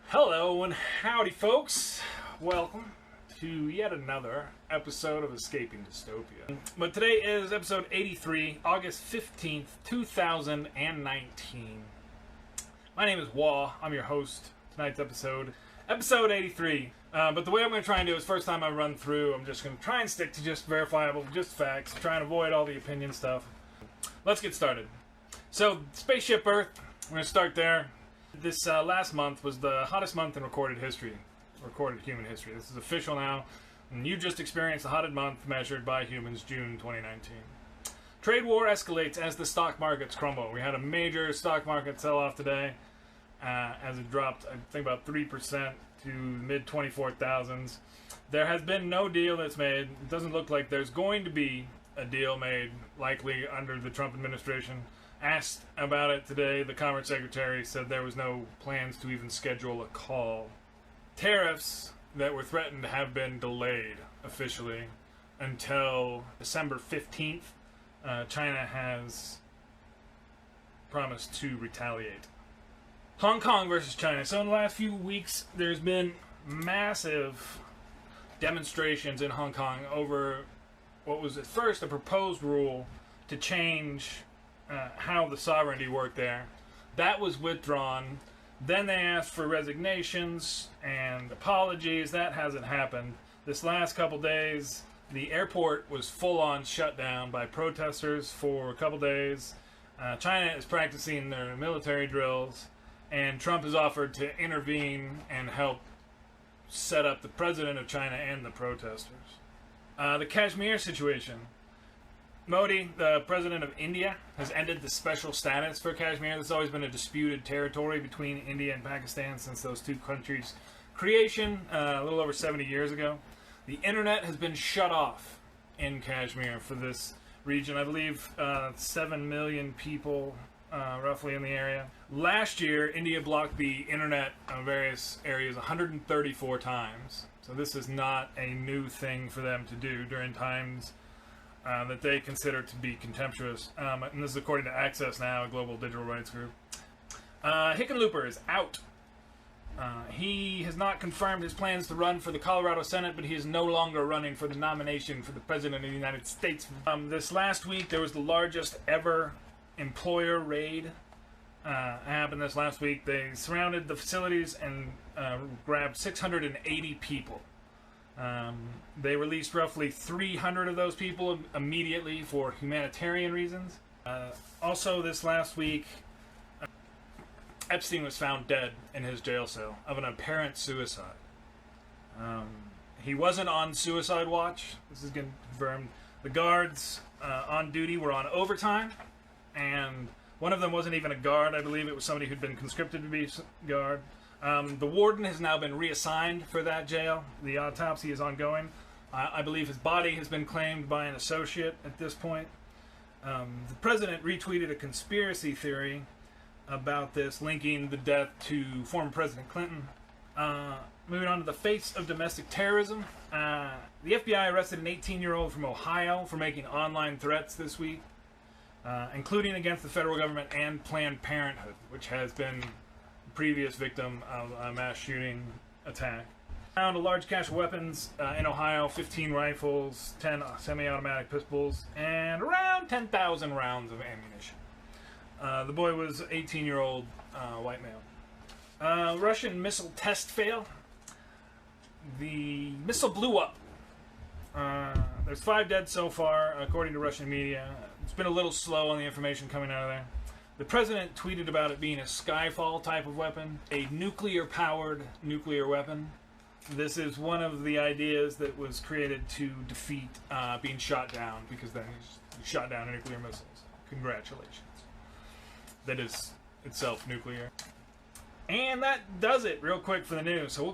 Hello and howdy folks, welcome to yet another episode of Escaping Dystopia. But today is episode 83, August 15th, 2019. My name is Wah, I'm your host. Tonight's episode 83. But the way I'm going to try and do is first time I run through, I'm just going to try and stick to just verifiable, just facts, try and avoid all the opinion stuff. Let's get started. So, Spaceship Earth, we're going to start there. This last month was the hottest month in recorded human history. This is official now, and you just experienced the hottest month measured by humans, June 2019. Trade war escalates as the stock markets crumble. We had a major stock market sell-off today, as it dropped, I think, about 3% to mid-24,000s. There has been no deal that's made. It doesn't look like there's going to be a deal made, likely under the Trump administration. Asked about it today, the Commerce Secretary said there was no plans to even schedule a call. Tariffs that were threatened have been delayed officially until December 15th. China has promised to retaliate. Hong Kong versus China. So in the last few weeks, there's been massive demonstrations in Hong Kong over what was at first a proposed rule to change how the sovereignty worked there. That was withdrawn. Then they asked for resignations and apologies. That hasn't happened. This last couple days, the airport was full-on shut down by protesters for a couple days. China is practicing their military drills, and Trump has offered to intervene and help set up the president of China and the protesters. The Kashmir Situation. Modi, the president of India, has ended the special status for Kashmir. There's always been a disputed territory between India and Pakistan since those two countries' creation a little over 70 years ago. The internet has been shut off in Kashmir for this region. I believe 7 million people roughly in the area. Last year, India blocked the internet in various areas 134 times. So this is not a new thing for them to do during times that they consider to be contemptuous. And this is according to Access Now, a global digital rights group. Hickenlooper is out. He has not confirmed his plans to run for the Colorado Senate, but he is no longer running for the nomination for the President of the United States. This last week, there was the largest ever employer raid. Happened this last week. They surrounded the facilities and grabbed 680 people. They released roughly 300 of those people immediately for humanitarian reasons. Also this last week, Epstein was found dead in his jail cell of an apparent suicide. He wasn't on suicide watch. This is confirmed. The guards on duty were on overtime, and one of them wasn't even a guard. I believe it was somebody who'd been conscripted to be a guard. The warden has now been reassigned for that jail. The autopsy is ongoing. I believe his body has been claimed by an associate at this point. The president retweeted a conspiracy theory about this, linking the death to former President Clinton. Moving on to the face of domestic terrorism. The FBI arrested an 18-year-old from Ohio for making online threats this week, including against the federal government and Planned Parenthood, which has been previous victim of a mass shooting attack. Found a large cache of weapons in Ohio, 15 rifles, 10 semi-automatic pistols, and around 10,000 rounds of ammunition. The boy was an 18-year-old white male. Russian missile test fail. The missile blew up. There's 5 dead so far, according to Russian media. It's been a little slow on the information coming out of there. The president tweeted about it being a Skyfall type of weapon, a nuclear-powered nuclear weapon. This is one of the ideas that was created to defeat being shot down, because then you shot down nuclear missiles. Congratulations. That is itself nuclear. And that does it real quick for the news. So we'll